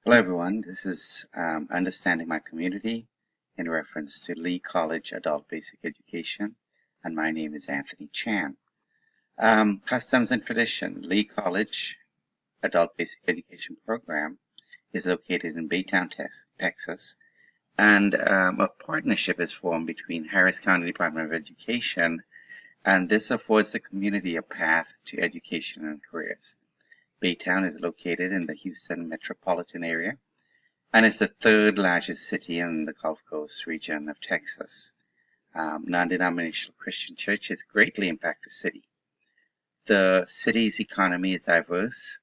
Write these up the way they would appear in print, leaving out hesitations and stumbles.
Hello everyone, this is Understanding My Community in reference to Lee College Adult Basic Education, and my name is Anthony Chan. Customs and Tradition, Lee College Adult Basic Education Program is located in Baytown, Texas, and a partnership is formed between Harris County Department of Education, and this affords the community a path to education and careers. Baytown is located in the Houston metropolitan area and is the third largest city in the Gulf Coast region of Texas. Non-denominational Christian churches greatly impact the city. The city's economy is diverse,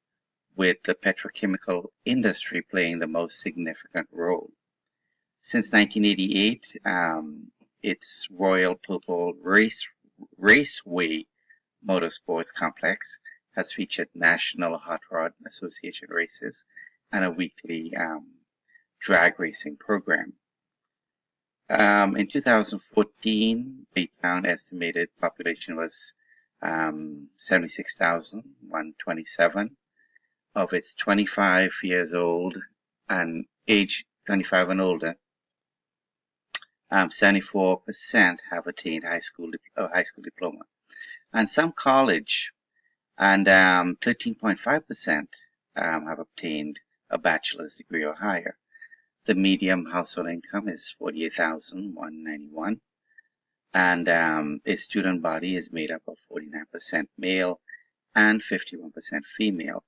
with the petrochemical industry playing the most significant role. Since 1988, its Royal Purple Raceway Motorsports Complex has featured National Hot Rod Association races and a weekly drag racing program. In 2014, Baytown estimated population was 76,127. Of its 25 years old and age 25 and older, 74% have attained high school diploma, and some college, and 13.5% have obtained a bachelor's degree or higher. The median household income is $48,191, and its student body is made up of 49% male and 51% female.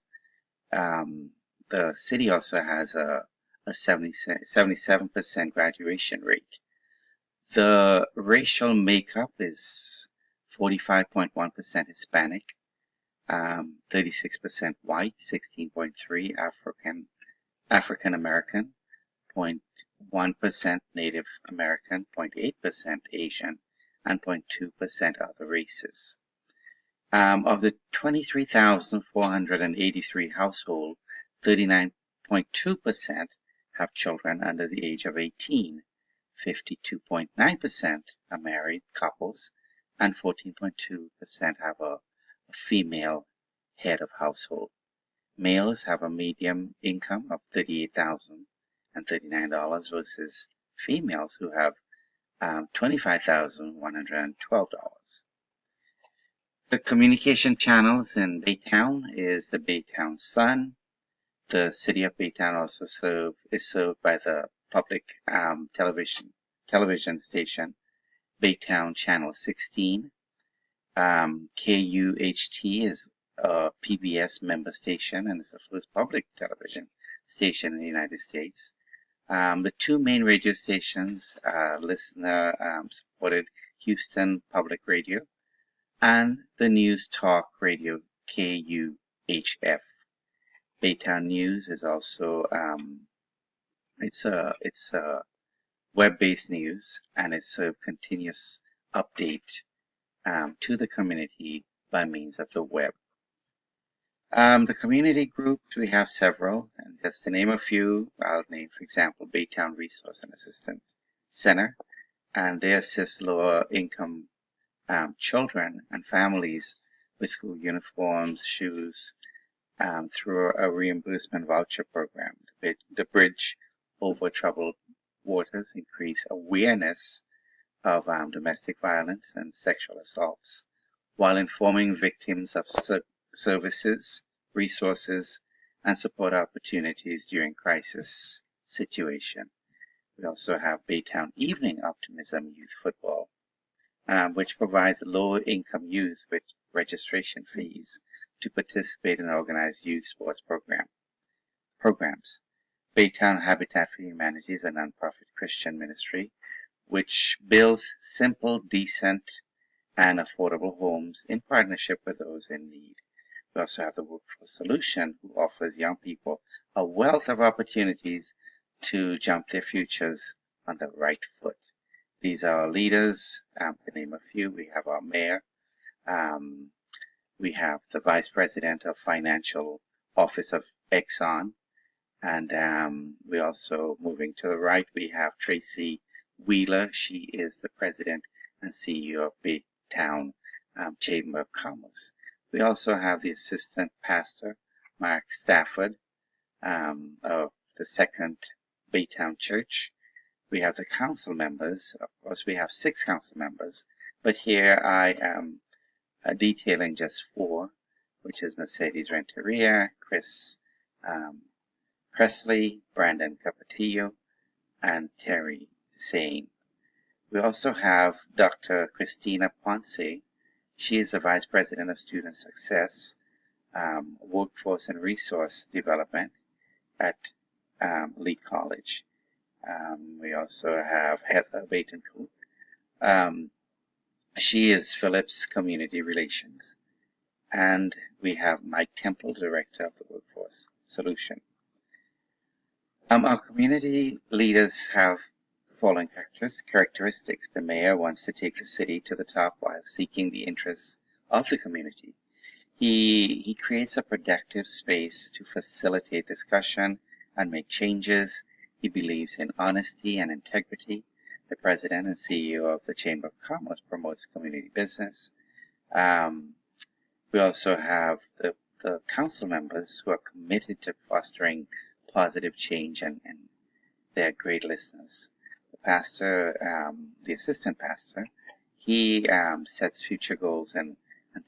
The city also has a 77% graduation rate. The racial makeup is 45.1% Hispanic, 36% white, 16.3% African American, 0.1% Native American, 0.8% Asian, and 0.2% other races. Of the 23,483 households, 39.2% have children under the age of 18, 52.9% are married couples, and 14.2% have a female head of household. Males have a median income of $38,039 versus females who have $25,112. The communication channels in Baytown is the Baytown Sun. The city of Baytown also is served by the public television station Baytown Channel 16. KUHT is a PBS member station and is the first public television station in the United States. The two main radio stations are listener-supported Houston Public Radio and the news talk radio KUHF. Baytown News is also it's a web-based news, and it serves continuous update to the community by means of the web. The community groups, we have several, and just to name a few, I'll name, for example, Baytown Resource and Assistance Center, and they assist lower income children and families with school uniforms, shoes, through a reimbursement voucher program. The Bridge Over Troubled Waters increase awareness of domestic violence and sexual assaults while informing victims of services, resources, and support opportunities during crisis situation. We also have Baytown Evening Optimism Youth Football, which provides low-income youth with registration fees to participate in organized youth sports programs. Baytown Habitat for Humanity is a nonprofit Christian ministry which builds simple, decent, and affordable homes in partnership with those in need. We also have the Workforce Solution, who offers young people a wealth of opportunities to jump their futures on the right foot. These are our leaders. To name a few, we have our mayor. We have the vice president of financial office of Exxon. And we also, moving to the right, we have Tracy Wheeler. She is the president and CEO of Baytown Chamber of Commerce. We also have the assistant pastor, Mark Stafford, of the second Baytown Church. We have the council members. Of course, we have 6 council members, but here I am detailing just 4, which is Mercedes Renteria, Chris Presley, Brandon Capatillo, and Terry Sane. We also have Dr. Christina Ponce. She is the Vice President of Student Success, Workforce and Resource Development at Lee College. We also have Heather Batencourt. She is Phillips Community Relations. And we have Mike Temple, Director of the Workforce Solution. Our community leaders have following characteristics. The mayor wants to take the city to the top while seeking the interests of the community. He creates a productive space to facilitate discussion and make changes. He believes in honesty and integrity. The president and CEO of the Chamber of Commerce promotes community business. We also have the council members who are committed to fostering positive change, and they're great listeners. The pastor, the assistant pastor, he sets future goals and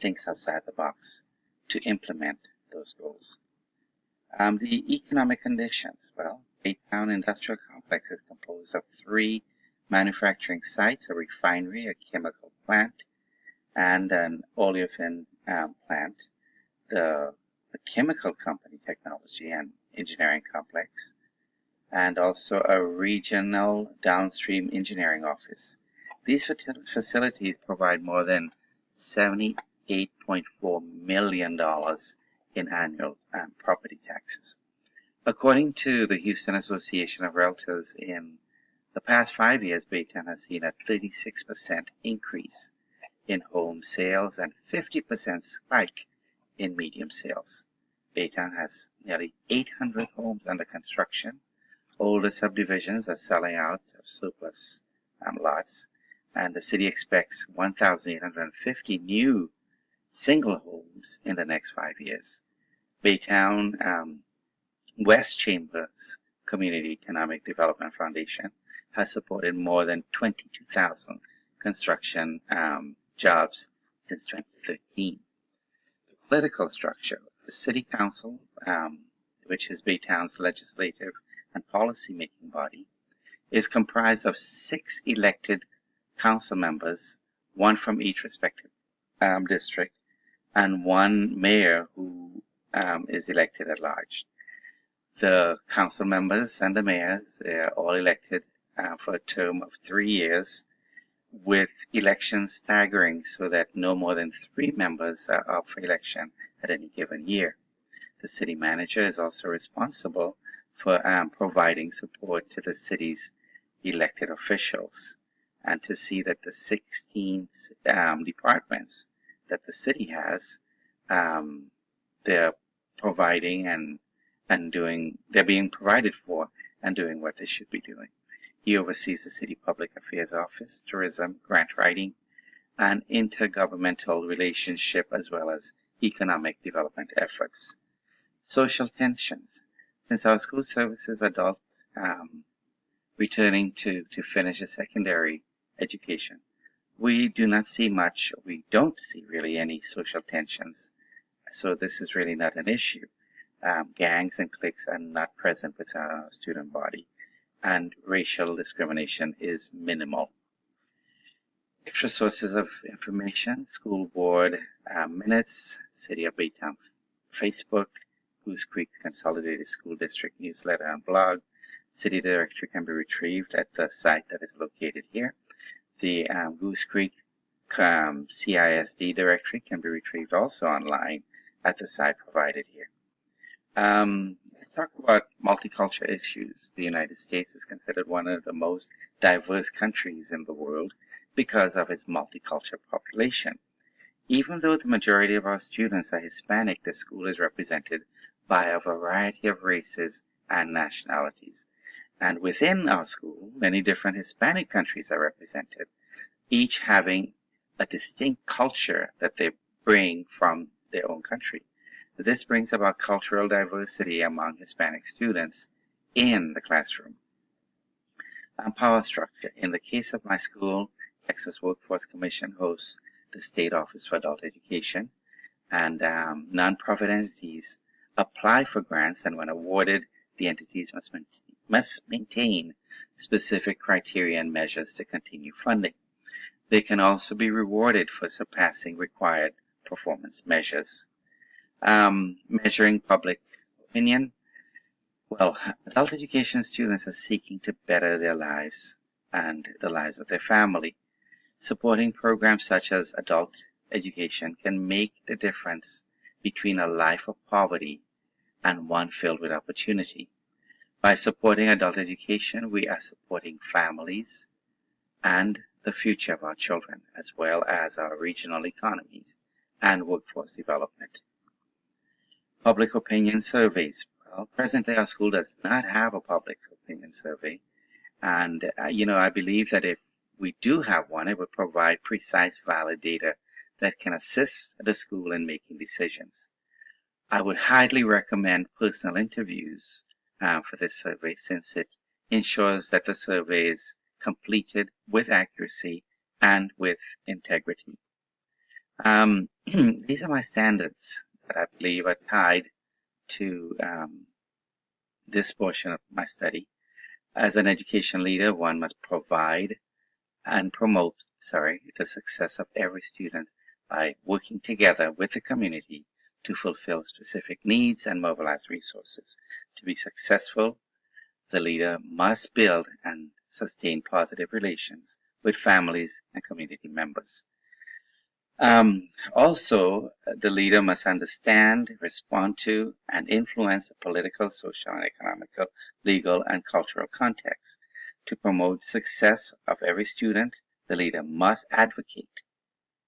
thinks outside the box to implement those goals. The economic conditions. Well, Baytown Industrial Complex is composed of 3 manufacturing sites, a refinery, a chemical plant, and an olefin plant. The chemical company technology and engineering complex, and also a regional downstream engineering office. These facilities provide more than $78.4 million in annual property taxes. According to the Houston Association of Realtors, in the past 5 years, Baytown has seen a 36% increase in home sales and 50% spike in medium sales. Baytown has nearly 800 homes under construction. Older subdivisions are selling out of surplus lots, and the city expects 1,850 new single homes in the next 5 years. Baytown West Chambers Community Economic Development Foundation has supported more than 22,000 construction jobs since 2013. The political structure. The City Council, which is Baytown's legislative and policy-making body, is comprised of 6 elected council members, 1 from each respective district, and 1 mayor who is elected at large. The council members and the mayors are all elected for a term of 3 years, with elections staggering so that no more than 3 members are up for election at any given year. The city manager is also responsible for providing support to the city's elected officials, and to see that the 16 departments that the city has, they're providing and doing, they're being provided for and doing what they should be doing. He oversees the City Public Affairs Office, tourism, grant writing, and intergovernmental relationship, as well as economic development efforts. Social tensions. Since our school services adult returning to finish a secondary education, we do not see much, we don't see really any social tensions. So this is really not an issue. Gangs and cliques are not present with our student body, and racial discrimination is minimal. Extra sources of information: school board minutes, City of Baytown Facebook, Goose Creek Consolidated School District newsletter and blog. City directory can be retrieved at the site that is located here. The Goose Creek CISD directory can be retrieved also online at the site provided here. Let's talk about multicultural issues. The United States is considered one of the most diverse countries in the world because of its multicultural population. Even though the majority of our students are Hispanic, the school is represented by a variety of races and nationalities. And within our school, many different Hispanic countries are represented, each having a distinct culture that they bring from their own country. This brings about cultural diversity among Hispanic students in the classroom. Power structure. In the case of my school, Texas Workforce Commission hosts the State Office for Adult Education, and nonprofit entities apply for grants, and when awarded, the entities must maintain specific criteria and measures to continue funding. They can also be rewarded for surpassing required performance measures. Measuring public opinion. Well, adult education students are seeking to better their lives and the lives of their family. Supporting programs such as adult education can make the difference between a life of poverty and one filled with opportunity. By supporting adult education, we are supporting families and the future of our children, as well as our regional economies and workforce development. Public opinion surveys. Well, presently our school does not have a public opinion survey, and I believe that if we do have one, it would provide precise, valid data that can assist the school in making decisions. I would highly recommend personal interviews for this survey, since it ensures that the survey is completed with accuracy and with integrity. These are my standards that I believe are tied to this portion of my study. As an education leader, one must provide and promote, the success of every student by working together with the community to fulfill specific needs and mobilize resources. To be successful, the leader must build and sustain positive relations with families and community members. Also, the leader must understand, respond to, and influence the political, social, and economical, legal, and cultural context. To promote success of every student, the leader must advocate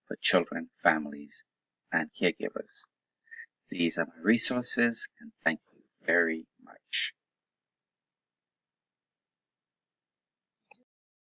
for children, families, and caregivers. These are my resources, and thank you very